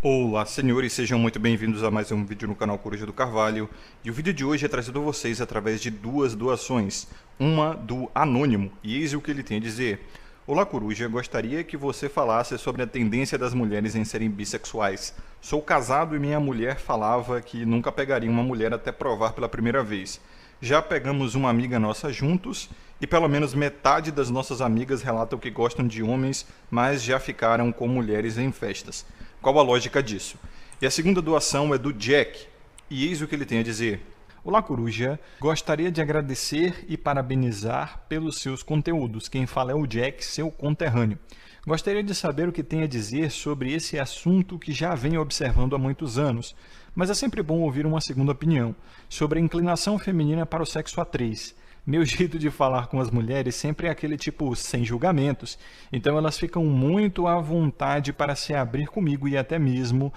Olá, senhores, sejam muito bem-vindos a mais um vídeo no canal Coruja do Carvalho. E o vídeo de hoje é trazido a vocês através de duas doações. Uma do Anônimo, e eis o que ele tem a dizer. Olá, Coruja, gostaria que você falasse sobre a tendência das mulheres em serem bissexuais. Sou casado e minha mulher falava que nunca pegaria uma mulher até provar pela primeira vez. Já pegamos uma amiga nossa juntos e pelo menos metade das nossas amigas relatam que gostam de homens, mas já ficaram com mulheres em festas. Qual a lógica disso? E a segunda doação é do Jack, e eis o que ele tem a dizer. Olá, Coruja. Gostaria de agradecer e parabenizar pelos seus conteúdos. Quem fala é o Jack, seu conterrâneo. Gostaria de saber o que tem a dizer sobre esse assunto que já venho observando há muitos anos, mas é sempre bom ouvir uma segunda opinião, sobre a inclinação feminina para o sexo a três. Meu jeito de falar com as mulheres sempre é aquele tipo sem julgamentos, então elas ficam muito à vontade para se abrir comigo e até mesmo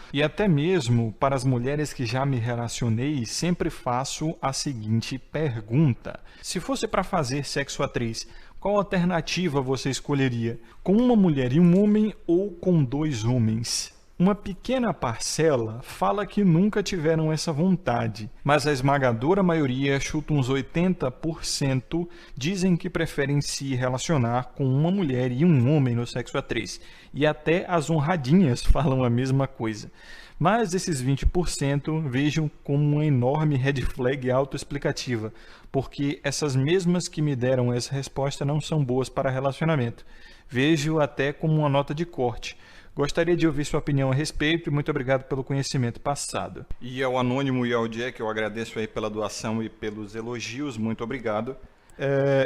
para as mulheres que já me relacionei, sempre faço a seguinte pergunta: se fosse para fazer sexo a três, qual alternativa você escolheria? Com uma mulher e um homem ou com dois homens? Uma pequena parcela fala que nunca tiveram essa vontade, mas a esmagadora maioria, chuta uns 80%, dizem que preferem se relacionar com uma mulher e um homem no sexo a três. E até as honradinhas falam a mesma coisa. Mas esses 20% vejam como uma enorme red flag autoexplicativa, porque essas mesmas que me deram essa resposta não são boas para relacionamento. Vejo até como uma nota de corte. Gostaria de ouvir sua opinião a respeito e muito obrigado pelo conhecimento passado. E ao Anônimo e ao Jack, eu agradeço aí pela doação e pelos elogios, muito obrigado.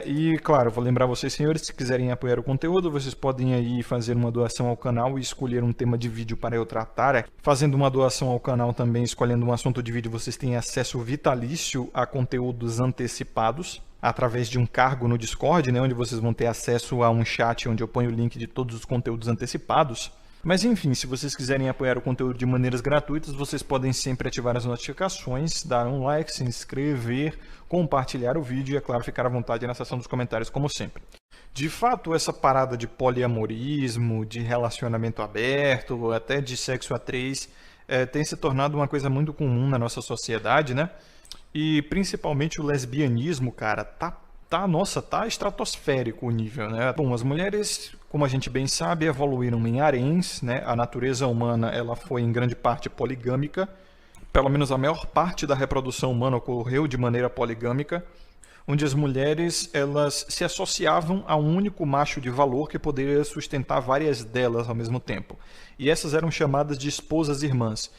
E claro, vou lembrar vocês, senhores, se quiserem apoiar o conteúdo, vocês podem aí fazer uma doação ao canal e escolher um tema de vídeo para eu tratar. Fazendo uma doação ao canal também, escolhendo um assunto de vídeo, vocês têm acesso vitalício a conteúdos antecipados através de um cargo no Discord, né, onde vocês vão ter acesso a um chat onde eu ponho o link de todos os conteúdos antecipados. Mas enfim, se vocês quiserem apoiar o conteúdo de maneiras gratuitas, vocês podem sempre ativar as notificações, dar um like, se inscrever, compartilhar o vídeo e, é claro, ficar à vontade na seção dos comentários, como sempre. De fato, essa parada de poliamorismo, de relacionamento aberto, até de sexo a três, tem se tornado uma coisa muito comum na nossa sociedade, né? E principalmente o lesbianismo, cara, tá estratosférico o nível, né? Bom, as mulheres, como a gente bem sabe, evoluíram em haréns, né? A natureza humana, ela foi em grande parte poligâmica. Pelo menos a maior parte da reprodução humana ocorreu de maneira poligâmica, onde as mulheres, elas se associavam a um único macho de valor que poderia sustentar várias delas ao mesmo tempo. E essas eram chamadas de esposas irmãs.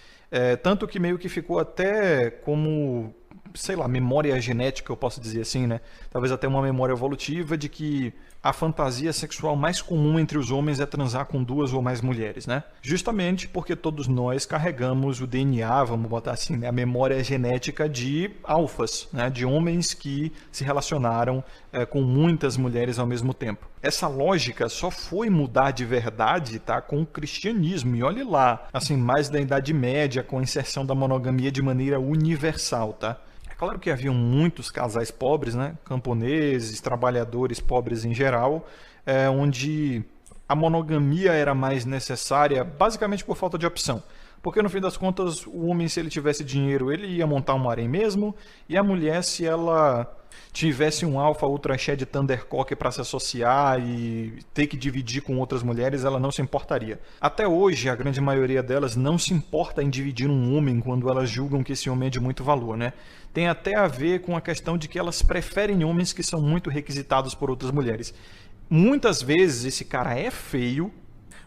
Tanto que meio que ficou até como, sei lá, memória genética, eu posso dizer assim, né? Talvez até uma memória evolutiva de que a fantasia sexual mais comum entre os homens é transar com duas ou mais mulheres, né? Justamente porque todos nós carregamos o DNA, vamos botar assim, né? A memória genética de alfas, né? De homens que se relacionaram com muitas mulheres ao mesmo tempo. Essa lógica só foi mudar de verdade, tá? Com o cristianismo, e olhe lá, assim, mais da Idade Média, com a inserção da monogamia de maneira universal, tá? Claro que haviam muitos casais pobres, né? Camponeses, trabalhadores pobres em geral, onde a monogamia era mais necessária, basicamente por falta de opção. Porque no fim das contas, o homem, se ele tivesse dinheiro, ele ia montar um harém mesmo, e a mulher, se ela tivesse um alfa ultra shed thundercock para se associar e ter que dividir com outras mulheres, ela não se importaria. Até hoje, a grande maioria delas não se importa em dividir um homem quando elas julgam que esse homem é de muito valor, né? Tem até a ver com a questão de que elas preferem homens que são muito requisitados por outras mulheres. Muitas vezes esse cara é feio,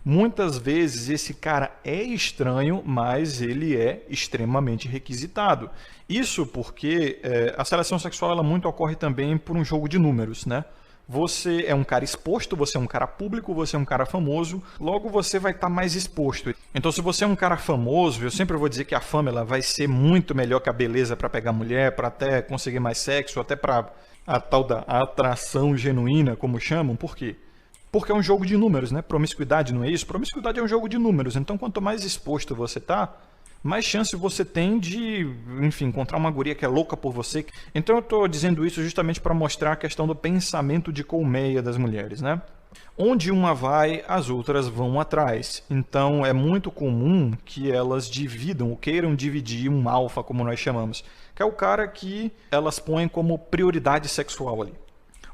muitas vezes esse cara é estranho, mas ele é extremamente requisitado. Isso porque a seleção sexual ela muito ocorre também por um jogo de números, né? Você é um cara exposto, você é um cara público, você é um cara famoso, logo você vai estar mais exposto. Então, se você é um cara famoso, eu sempre vou dizer que a fama ela vai ser muito melhor que a beleza para pegar mulher, para até conseguir mais sexo, até para a tal da atração genuína, como chamam. Por quê? Porque é um jogo de números, né? Promiscuidade não é isso? Promiscuidade é um jogo de números. Então, quanto mais exposto você tá, mais chance você tem de, enfim, encontrar uma guria que é louca por você. Então, eu estou dizendo isso justamente para mostrar a questão do pensamento de colmeia das mulheres, né? Onde uma vai, as outras vão atrás. Então é muito comum que elas dividam, ou queiram dividir um alfa, como nós chamamos, que é o cara que elas põem como prioridade sexual ali.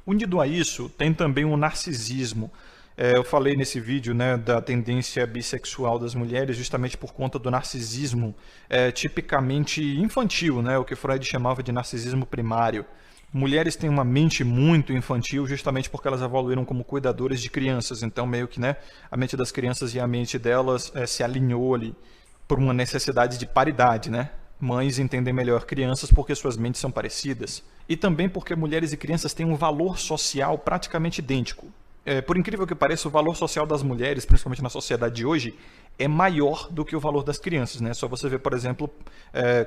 Unido a isso, tem também o narcisismo. Eu falei nesse vídeo, né, da tendência bissexual das mulheres justamente por conta do narcisismo tipicamente infantil, né, o que Freud chamava de narcisismo primário. Mulheres têm uma mente muito infantil justamente porque elas evoluíram como cuidadoras de crianças. Então, meio que, né, a mente das crianças e a mente delas se alinhou ali por uma necessidade de paridade, né? Mães entendem melhor crianças porque suas mentes são parecidas. E também porque mulheres e crianças têm um valor social praticamente idêntico. Por incrível que pareça, o valor social das mulheres, principalmente na sociedade de hoje, é maior do que o valor das crianças, né? Só você ver, por exemplo,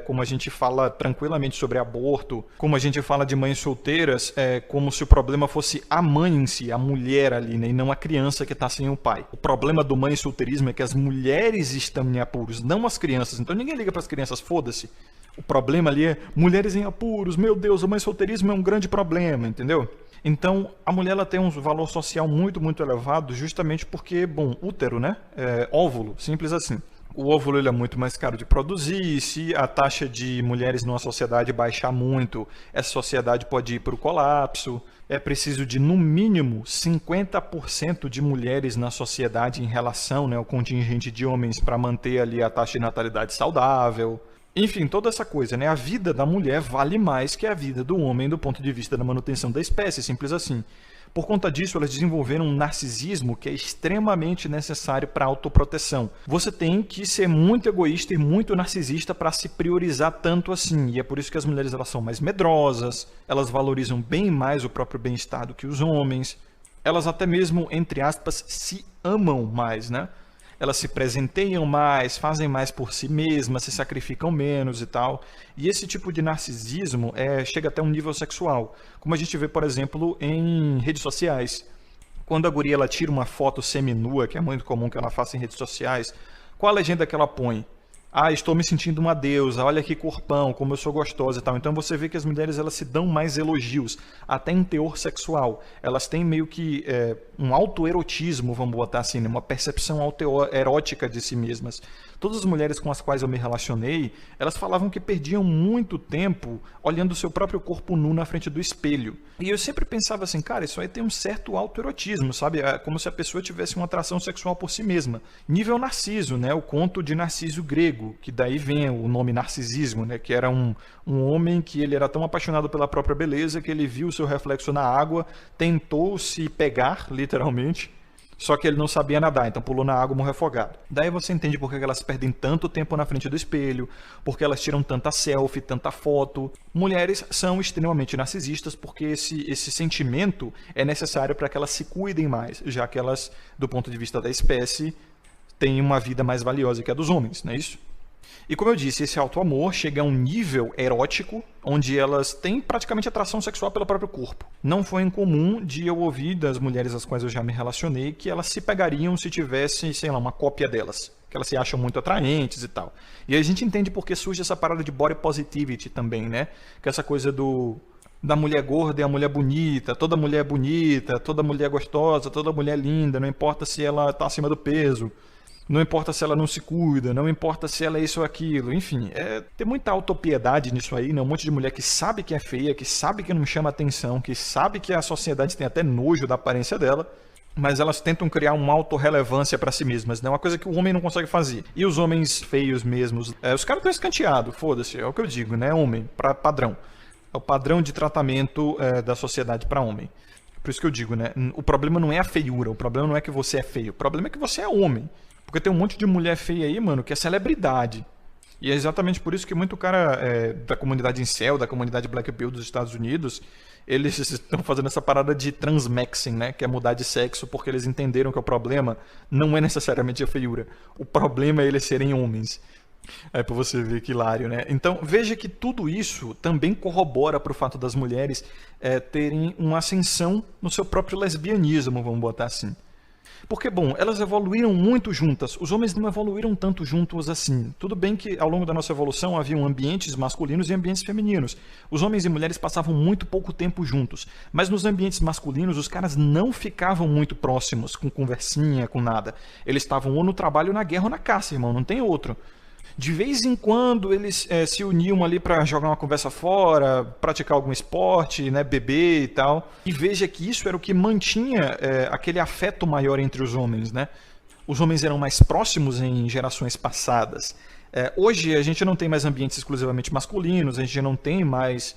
como a gente fala tranquilamente sobre aborto, como a gente fala de mães solteiras, como se o problema fosse a mãe em si, a mulher ali, né? E não a criança que está sem o pai. O problema do mãe solteirismo é que as mulheres estão em apuros, não as crianças. Então ninguém liga para as crianças, foda-se. O problema ali é mulheres em apuros, meu Deus, o mãe solteirismo é um grande problema, entendeu? Então, a mulher ela tem um valor social muito, muito elevado justamente porque, bom, útero, né? Óvulo, simples assim. O óvulo ele é muito mais caro de produzir e se a taxa de mulheres numa sociedade baixar muito, essa sociedade pode ir para o colapso. É preciso de, no mínimo, 50% de mulheres na sociedade em relação, né, ao contingente de homens para manter ali a taxa de natalidade saudável. Enfim, toda essa coisa, né? A vida da mulher vale mais que a vida do homem do ponto de vista da manutenção da espécie, simples assim. Por conta disso, elas desenvolveram um narcisismo que é extremamente necessário para a autoproteção. Você tem que ser muito egoísta e muito narcisista para se priorizar tanto assim. E é por isso que as mulheres elas são mais medrosas, elas valorizam bem mais o próprio bem-estar do que os homens. Elas até mesmo, entre aspas, se amam mais, né? Elas se presenteiam mais, fazem mais por si mesmas, se sacrificam menos e tal. E esse tipo de narcisismo chega até um nível sexual, como a gente vê, por exemplo, em redes sociais. Quando a guria ela tira uma foto seminua, que é muito comum que ela faça em redes sociais, qual a legenda que ela põe? Ah, estou me sentindo uma deusa, olha que corpão, como eu sou gostosa e tal. Então você vê que as mulheres elas se dão mais elogios, até em teor sexual. Elas têm meio que um autoerotismo, vamos botar assim, né? Uma percepção autoerótica de si mesmas. Todas as mulheres com as quais eu me relacionei, elas falavam que perdiam muito tempo olhando o seu próprio corpo nu na frente do espelho. E eu sempre pensava assim, cara, isso aí tem um certo autoerotismo, sabe? É como se a pessoa tivesse uma atração sexual por si mesma. Nível Narciso, né? O conto de Narciso grego, que daí vem o nome narcisismo, né? Que era um homem que ele era tão apaixonado pela própria beleza que ele viu o seu reflexo na água, tentou se pegar, literalmente, só que ele não sabia nadar, então pulou na água e morreu afogado. Daí você entende por que elas perdem tanto tempo na frente do espelho, porque elas tiram tanta selfie, tanta foto. Mulheres são extremamente narcisistas porque esse sentimento é necessário para que elas se cuidem mais, já que elas, do ponto de vista da espécie, têm uma vida mais valiosa que a dos homens, não é isso? E como eu disse, esse auto-amor chega a um nível erótico, onde elas têm praticamente atração sexual pelo próprio corpo. Não foi incomum de eu ouvir das mulheres às quais eu já me relacionei que elas se pegariam se tivesse, sei lá, uma cópia delas. Que elas se acham muito atraentes e tal. E aí a gente entende porque surge essa parada de body positivity também, né? Que é essa coisa da mulher gorda e a mulher bonita, toda mulher é gostosa, toda mulher linda, não importa se ela está acima do peso. Não importa se ela não se cuida, não importa se ela é isso ou aquilo, enfim, tem muita autopiedade nisso aí, né? Um monte de mulher que sabe que é feia, que sabe que não chama atenção, que sabe que a sociedade tem até nojo da aparência dela, mas elas tentam criar uma autorrelevância para si mesmas, né? Uma coisa que o homem não consegue fazer. E os homens feios mesmos, os caras estão escanteados, foda-se, é o que eu digo, né? Homem, padrão. É o padrão de tratamento da sociedade para homem. Por isso que eu digo, né? O problema não é a feiura, o problema não é que você é feio, o problema é que você é homem. Porque tem um monte de mulher feia aí, mano, que é celebridade. E é exatamente por isso que muito cara da comunidade incel, da comunidade Black Pill dos Estados Unidos, eles estão fazendo essa parada de transmexing, né? Que é mudar de sexo, porque eles entenderam que o problema não é necessariamente a feiura. O problema é eles serem homens. É pra você ver que hilário, né? Então, veja que tudo isso também corrobora para o fato das mulheres terem uma ascensão no seu próprio lesbianismo, vamos botar assim. Porque, bom, elas evoluíram muito juntas. Os homens não evoluíram tanto juntos assim. Tudo bem que ao longo da nossa evolução haviam ambientes masculinos e ambientes femininos. Os homens e mulheres passavam muito pouco tempo juntos. Mas nos ambientes masculinos, os caras não ficavam muito próximos, com conversinha, com nada. Eles estavam ou no trabalho, ou na guerra, ou na caça, irmão. Não tem outro. De vez em quando eles se uniam ali para jogar uma conversa fora, praticar algum esporte, né, beber e tal. E veja que isso era o que mantinha aquele afeto maior entre os homens, né? Os homens eram mais próximos em gerações passadas. Hoje a gente não tem mais ambientes exclusivamente masculinos, a gente não tem mais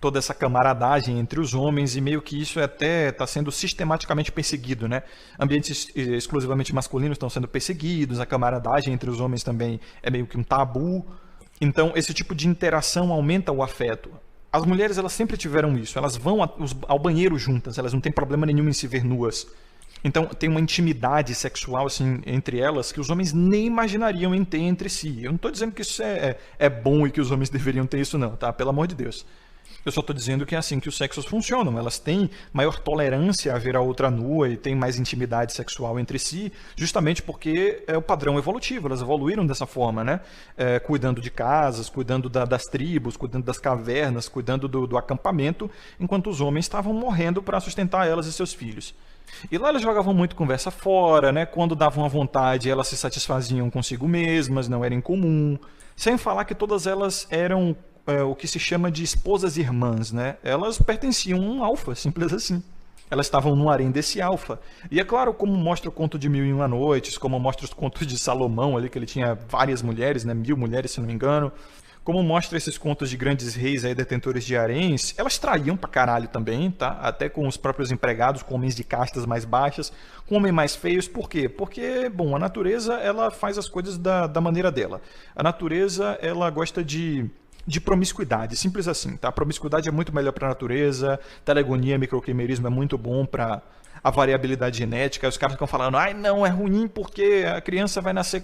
toda essa camaradagem entre os homens e meio que isso até está sendo sistematicamente perseguido, né? Ambientes exclusivamente masculinos estão sendo perseguidos, a camaradagem entre os homens também é meio que um tabu. Então, esse tipo de interação aumenta o afeto. As mulheres, elas sempre tiveram isso, elas vão ao banheiro juntas, elas não têm problema nenhum em se ver nuas. Então, tem uma intimidade sexual assim, entre elas que os homens nem imaginariam em ter entre si. Eu não estou dizendo que isso é bom e que os homens deveriam ter isso não, tá? Pelo amor de Deus. Eu só estou dizendo que é assim que os sexos funcionam. Elas têm maior tolerância a ver a outra nua e têm mais intimidade sexual entre si, justamente porque é o padrão evolutivo. Elas evoluíram dessa forma, né? Cuidando de casas, cuidando das tribos, cuidando das cavernas, cuidando do acampamento, enquanto os homens estavam morrendo para sustentar elas e seus filhos. E lá elas jogavam muito conversa fora, né? Quando davam à vontade, elas se satisfaziam consigo mesmas, não era incomum. Sem falar que todas elas eram o que se chama de esposas irmãs, né? Elas pertenciam a um alfa, simples assim. Elas estavam no harém desse alfa. E é claro, como mostra o conto de Mil e Uma Noites, como mostra os contos de Salomão ali, que ele tinha várias mulheres, né? 1000 mulheres, se não me engano. Como mostra esses contos de grandes reis aí, detentores de haréns, elas traíam pra caralho também, tá? Até com os próprios empregados, com homens de castas mais baixas, com homens mais feios. Por quê? Porque, bom, a natureza, ela faz as coisas da maneira dela. A natureza, ela gosta de promiscuidade, simples assim, tá? A promiscuidade é muito melhor para a natureza, telegonia, microquimerismo é muito bom para a variabilidade genética. Os caras ficam falando, ai não, é ruim porque a criança vai nascer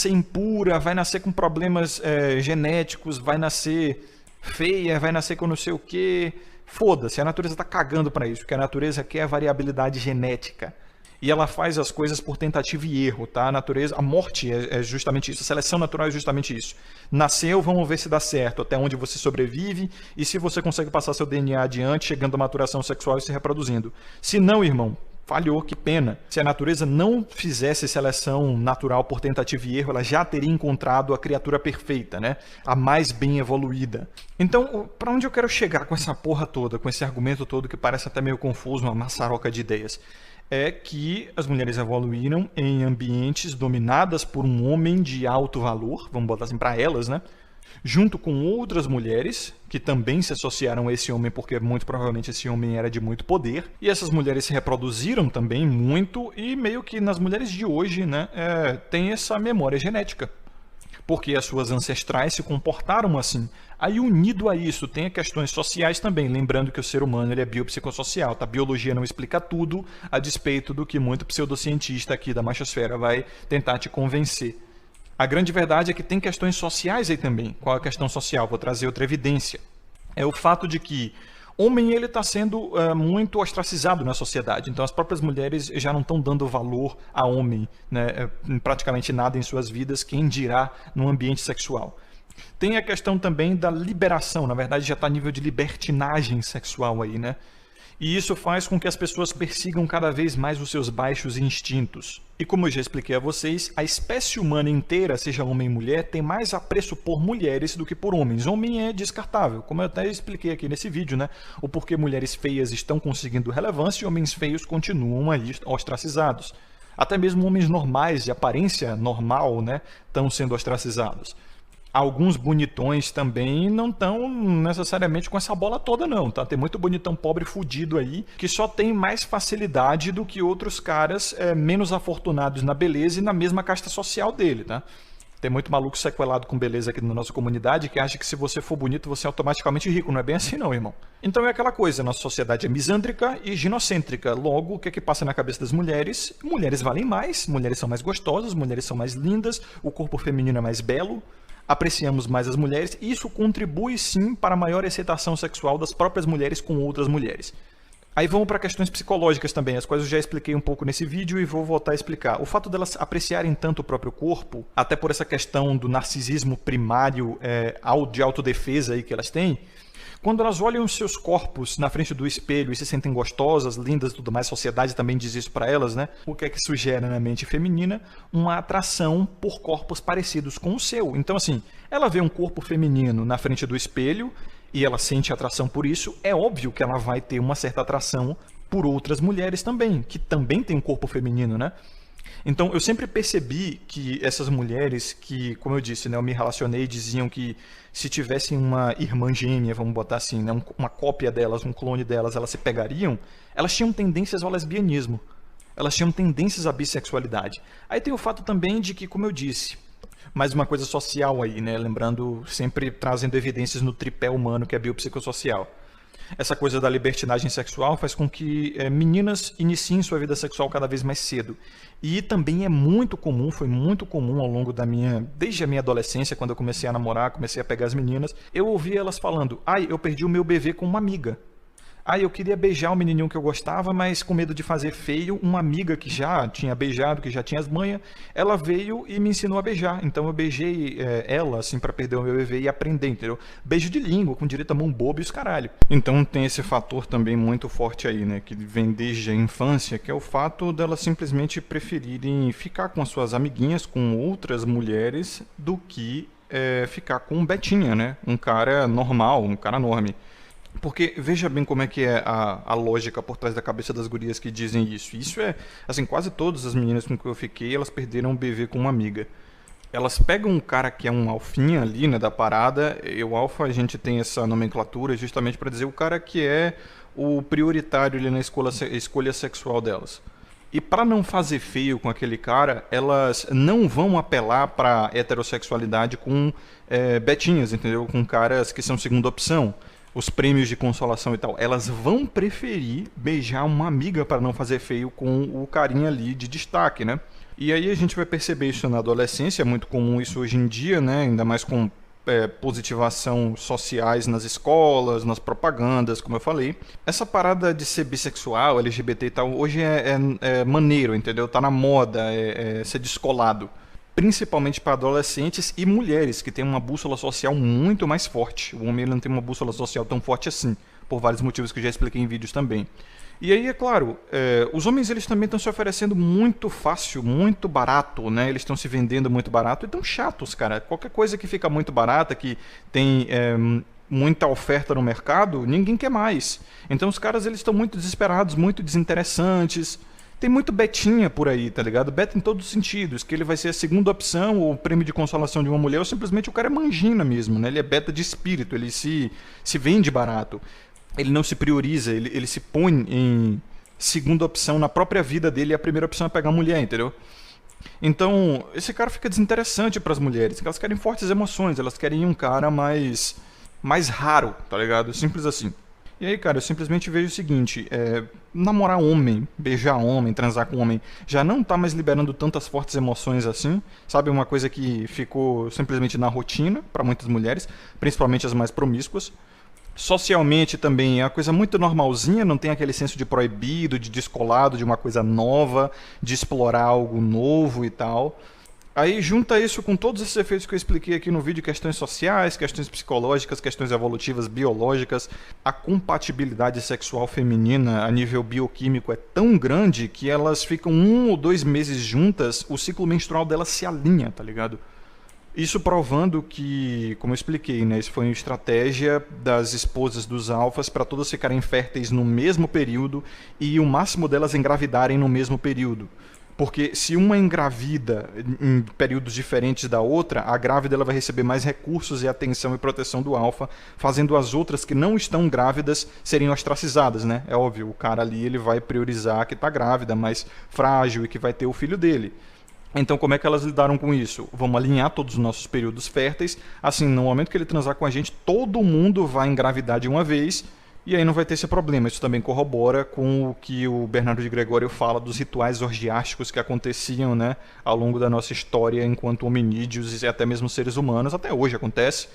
impura, vai nascer com problemas genéticos, vai nascer feia, vai nascer com não sei o quê. Foda-se, a natureza está cagando para isso, porque a natureza quer a variabilidade genética. E ela faz as coisas por tentativa e erro, tá? A natureza, a morte é justamente isso, a seleção natural é justamente isso. Nasceu, vamos ver se dá certo, até onde você sobrevive e se você consegue passar seu DNA adiante, chegando à maturação sexual e se reproduzindo. Se não, irmão, falhou, que pena. Se a natureza não fizesse seleção natural por tentativa e erro, ela já teria encontrado a criatura perfeita, né? A mais bem evoluída. Então, para onde eu quero chegar com essa porra toda, com esse argumento todo que parece até meio confuso, uma maçaroca de ideias? É que as mulheres evoluíram em ambientes dominadas por um homem de alto valor, vamos botar assim para elas, né? Junto com outras mulheres que também se associaram a esse homem porque muito provavelmente esse homem era de muito poder. E essas mulheres se reproduziram também muito e meio que nas mulheres de hoje, né, tem essa memória genética. Porque as suas ancestrais se comportaram assim. Aí, unido a isso, tem questões sociais também, lembrando que o ser humano ele é biopsicossocial, tá? A biologia não explica tudo, a despeito do que muito pseudocientista aqui da machosfera vai tentar te convencer. A grande verdade é que tem questões sociais aí também. Qual é a questão social? Vou trazer outra evidência. É o fato de que homem ele está sendo muito ostracizado na sociedade. Então as próprias mulheres já não estão dando valor a homem, né? Praticamente nada em suas vidas, quem dirá no ambiente sexual. Tem a questão também da liberação, na verdade já está a nível de libertinagem sexual aí, né? E isso faz com que as pessoas persigam cada vez mais os seus baixos instintos. E como eu já expliquei a vocês, a espécie humana inteira, seja homem e mulher, tem mais apreço por mulheres do que por homens. Homem é descartável, como eu até expliquei aqui nesse vídeo, né? O porquê mulheres feias estão conseguindo relevância e homens feios continuam aí ostracizados. Até mesmo homens normais, de aparência normal, né, estão sendo ostracizados. Alguns bonitões também não estão necessariamente com essa bola toda não, tá? Tem muito bonitão pobre fudido aí, que só tem mais facilidade do que outros caras menos afortunados na beleza e na mesma casta social dele, tá? Tem muito maluco sequelado com beleza aqui na nossa comunidade que acha que se você for bonito você é automaticamente rico. Não é bem assim não, irmão. Então é aquela coisa, nossa sociedade é misândrica e ginocêntrica. Logo, o que é que passa na cabeça das mulheres? Mulheres valem mais, mulheres são mais gostosas, mulheres são mais lindas, o corpo feminino é mais belo. Apreciamos mais as mulheres e isso contribui sim para a maior excitação sexual das próprias mulheres com outras mulheres. Aí vamos para questões psicológicas também, as quais eu já expliquei um pouco nesse vídeo e vou voltar a explicar. O fato delas apreciarem tanto o próprio corpo, até por essa questão do narcisismo primário de autodefesa aí que elas têm, quando elas olham os seus corpos na frente do espelho e se sentem gostosas, lindas e tudo mais, a sociedade também diz isso para elas, né? O que é que sugere na mente feminina? Uma atração por corpos parecidos com o seu. Então, assim, ela vê um corpo feminino na frente do espelho e ela sente atração por isso, é óbvio que ela vai ter uma certa atração por outras mulheres também, que também têm um corpo feminino, né? Então, eu sempre percebi que essas mulheres que, como eu disse, né, eu me relacionei, diziam que se tivessem uma irmã gêmea, vamos botar assim, né, uma cópia delas, um clone delas, elas se pegariam, elas tinham tendências ao lesbianismo, elas tinham tendências à bissexualidade. Aí tem o fato também de que, como eu disse, mais uma coisa social aí, né, lembrando, sempre trazendo evidências no tripé humano que é biopsicossocial. Essa coisa da libertinagem sexual faz com que meninas iniciem sua vida sexual cada vez mais cedo. E também é muito comum, foi muito comum ao longo desde a minha adolescência, quando eu comecei a namorar, comecei a pegar as meninas, eu ouvia elas falando, ai, eu perdi o meu bebê com uma amiga. Ai, eu queria beijar o menininho que eu gostava, mas com medo de fazer feio, uma amiga que já tinha beijado, que já tinha as manhas, ela veio e me ensinou a beijar. Então eu beijei ela, assim, pra perder o meu bebê e aprender, entendeu? Beijo de língua, com direito a mão boba e os caralho. Então tem esse fator também muito forte aí, né? Que vem desde a infância, que é o fato delas simplesmente preferirem ficar com as suas amiguinhas, com outras mulheres, do que ficar com um Betinha, né? Um cara normal, um cara enorme. Porque veja bem como é que é a lógica por trás da cabeça das gurias que dizem isso. Isso é, assim, quase todas as meninas com que eu fiquei, elas perderam um bebê com uma amiga. Elas pegam um cara que é um alfinha ali, né, da parada, e o alfa a gente tem essa nomenclatura justamente para dizer o cara que é o prioritário ali na escolha sexual delas. E para não fazer feio com aquele cara, elas não vão apelar para heterossexualidade com betinhas, entendeu? Com caras que são segunda opção. Os prêmios de consolação e tal, elas vão preferir beijar uma amiga para não fazer feio com o carinha ali de destaque, né? E aí a gente vai perceber isso na adolescência, é muito comum isso hoje em dia, né? Ainda mais com positivação sociais nas escolas, nas propagandas, como eu falei. Essa parada de ser bissexual, LGBT e tal, hoje é maneiro, entendeu? Tá na moda, ser descolado. Principalmente para adolescentes e mulheres, que têm uma bússola social muito mais forte. O homem não tem uma bússola social tão forte assim, por vários motivos que eu já expliquei em vídeos também. E aí, é claro, os homens eles também estão se oferecendo muito fácil, muito barato, né? Eles estão se vendendo muito barato e estão chatos, cara. Qualquer coisa que fica muito barata, que tem muita oferta no mercado, ninguém quer mais. Então os caras eles estão muito desesperados, muito desinteressantes. Tem muito betinha por aí, tá ligado? Beta em todos os sentidos, que ele vai ser a segunda opção, ou o prêmio de consolação de uma mulher, ou simplesmente o cara é mangina mesmo, né? Ele é beta de espírito, ele se vende barato. Ele não se prioriza, ele se põe em segunda opção na própria vida dele, e a primeira opção é pegar a mulher, entendeu? Então, esse cara fica desinteressante para as mulheres, elas querem fortes emoções, elas querem um cara mais raro, tá ligado? Simples assim. E aí, cara, eu simplesmente vejo o seguinte, namorar homem, beijar homem, transar com homem, já não tá mais liberando tantas fortes emoções assim, sabe? Uma coisa que ficou simplesmente na rotina para muitas mulheres, principalmente as mais promíscuas. Socialmente também é uma coisa muito normalzinha, não tem aquele senso de proibido, de descolado, de uma coisa nova, de explorar algo novo e tal. Aí junta isso com todos esses efeitos que eu expliquei aqui no vídeo, questões sociais, questões psicológicas, questões evolutivas, biológicas. A compatibilidade sexual feminina a nível bioquímico é tão grande que elas ficam 1 ou 2 meses juntas, o ciclo menstrual delas se alinha, tá ligado? Isso provando que, como eu expliquei, né, isso foi uma estratégia das esposas dos alfas para todas ficarem férteis no mesmo período e o máximo delas engravidarem no mesmo período. Porque se uma engravida em períodos diferentes da outra, a grávida ela vai receber mais recursos e atenção e proteção do alfa, fazendo as outras que não estão grávidas serem ostracizadas, né? É óbvio, o cara ali ele vai priorizar a que está grávida, mais frágil e que vai ter o filho dele. Então, como é que elas lidaram com isso? Vamos alinhar todos os nossos períodos férteis, assim, no momento que ele transar com a gente, todo mundo vai engravidar de uma vez, e aí não vai ter esse problema. Isso também corrobora com o que o Bernardo de Gregório fala dos rituais orgiásticos que aconteciam, né, ao longo da nossa história enquanto hominídeos e até mesmo seres humanos. Até hoje acontece.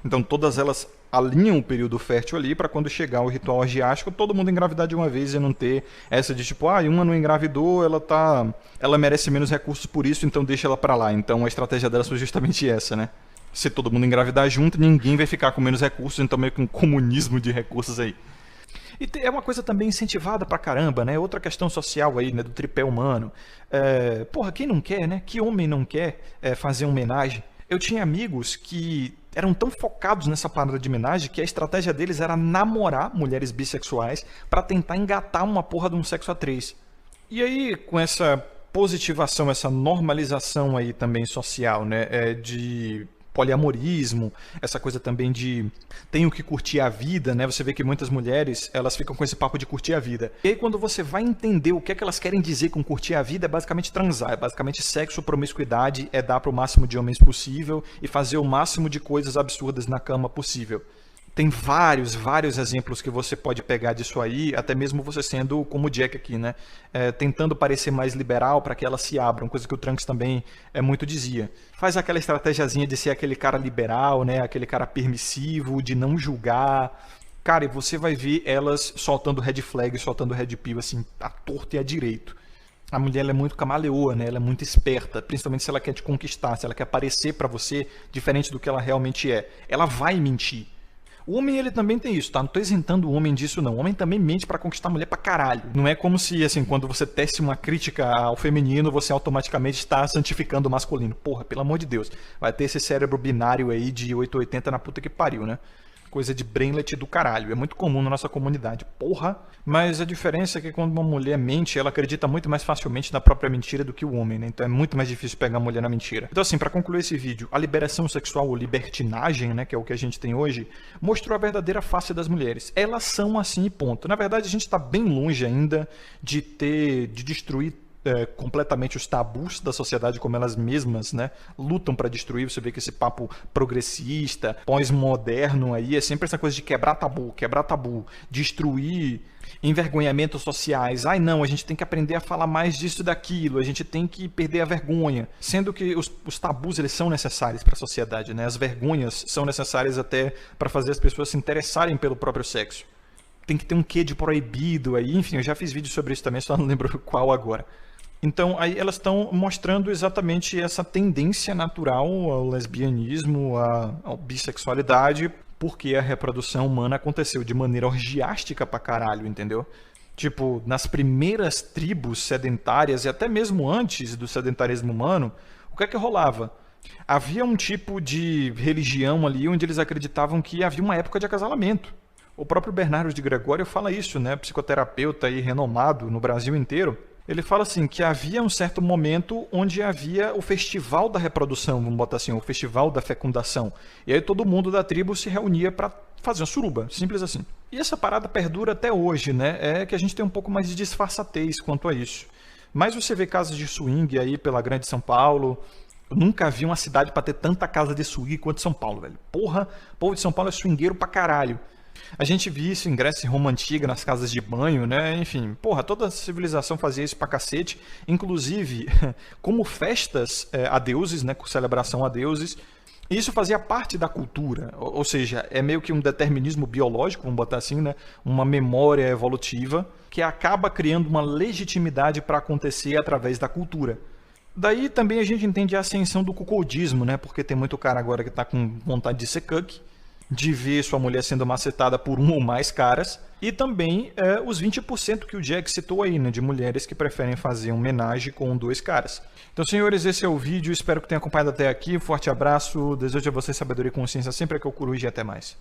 Então todas elas alinham o período fértil ali para quando chegar o ritual orgiástico, todo mundo engravidar de uma vez e não ter essa de tipo, uma não engravidou, ela merece menos recursos por isso, então deixa ela para lá. Então a estratégia dela foi justamente essa, né? Se todo mundo engravidar junto, ninguém vai ficar com menos recursos, então meio que um comunismo de recursos aí. E é uma coisa também incentivada pra caramba, né? Outra questão social aí, né? Do tripé humano. Quem não quer, né? Que homem não quer fazer uma homenagem? Eu tinha amigos que eram tão focados nessa parada de homenagem que a estratégia deles era namorar mulheres bissexuais pra tentar engatar uma porra de um sexo a três. E aí, com essa positivação, essa normalização aí também social, né? De poliamorismo, essa coisa também de tenho que curtir a vida, né? Você vê que muitas mulheres, elas ficam com esse papo de curtir a vida. E aí quando você vai entender o que é que elas querem dizer com curtir a vida, é basicamente transar, é basicamente sexo, promiscuidade, é dar para o máximo de homens possível e fazer o máximo de coisas absurdas na cama possível. Tem vários exemplos que você pode pegar disso aí, até mesmo você sendo como o Jack aqui, né? Tentando parecer mais liberal para que elas se abram, coisa que o Trunks também muito dizia. Faz aquela estratégiazinha de ser aquele cara liberal, né? Aquele cara permissivo, de não julgar. Cara, e você vai ver elas soltando red flag, soltando red pill, assim, à torto e à direito. A mulher ela é muito camaleoa, né? Ela é muito esperta, principalmente se ela quer te conquistar, se ela quer parecer para você diferente do que ela realmente é. Ela vai mentir. O homem, ele também tem isso, tá? Não tô isentando o homem disso, não. O homem também mente pra conquistar a mulher pra caralho. Não é como se, assim, quando você tece uma crítica ao feminino, você automaticamente está santificando o masculino. Porra, pelo amor de Deus. Vai ter esse cérebro binário aí de 880 na puta que pariu, né? Coisa de brainlet do caralho. É muito comum na nossa comunidade. Porra! Mas a diferença é que quando uma mulher mente, ela acredita muito mais facilmente na própria mentira do que o homem, né? Então é muito mais difícil pegar a mulher na mentira. Então assim, pra concluir esse vídeo, a liberação sexual ou libertinagem, né, que é o que a gente tem hoje, mostrou a verdadeira face das mulheres. Elas são assim e ponto. Na verdade, a gente tá bem longe ainda de destruir completamente os tabus da sociedade como elas mesmas, né, lutam para destruir. Você vê que esse papo progressista, pós-moderno aí é sempre essa coisa de quebrar tabu, destruir envergonhamentos sociais. Ai não, a gente tem que aprender a falar mais disso e daquilo, a gente tem que perder a vergonha, sendo que os tabus eles são necessários para a sociedade, né? As vergonhas são necessárias até para fazer as pessoas se interessarem pelo próprio sexo. Tem que ter um quê de proibido aí, enfim, eu já fiz vídeo sobre isso também, só não lembro qual agora. Então, aí elas estão mostrando exatamente essa tendência natural ao lesbianismo, à bissexualidade, porque a reprodução humana aconteceu de maneira orgiástica pra caralho, entendeu? Tipo, nas primeiras tribos sedentárias, e até mesmo antes do sedentarismo humano, o que é que rolava? Havia um tipo de religião ali onde eles acreditavam que havia uma época de acasalamento. O próprio Bernardo de Gregório fala isso, né? Psicoterapeuta aí renomado no Brasil inteiro. Ele fala assim, que havia um certo momento onde havia o festival da reprodução, vamos botar assim, o festival da fecundação. E aí todo mundo da tribo se reunia para fazer uma suruba, simples assim. E essa parada perdura até hoje, né? É que a gente tem um pouco mais de disfarçatez quanto a isso. Mas você vê casas de swing aí pela Grande São Paulo. Eu nunca vi uma cidade para ter tanta casa de swing quanto São Paulo, velho. Porra, o povo de São Paulo é swingueiro pra caralho. A gente via isso em Grécia e Roma Antiga, nas casas de banho, né? Enfim, porra, toda a civilização fazia isso pra cacete. Inclusive, como festas a deuses, né? Com celebração a deuses. E isso fazia parte da cultura. Ou seja, é meio que um determinismo biológico, vamos botar assim, né? Uma memória evolutiva que acaba criando uma legitimidade para acontecer através da cultura. Daí também a gente entende a ascensão do cuckoldismo, né? Porque tem muito cara agora que tá com vontade de ser cuck, de ver sua mulher sendo macetada por um ou mais caras, e também os 20% que o Jack citou aí, né, de mulheres que preferem fazer um homenagem com 2 caras. Então, senhores, esse é o vídeo, espero que tenham acompanhado até aqui, forte abraço, desejo a vocês sabedoria e consciência sempre que eu coruja e até mais.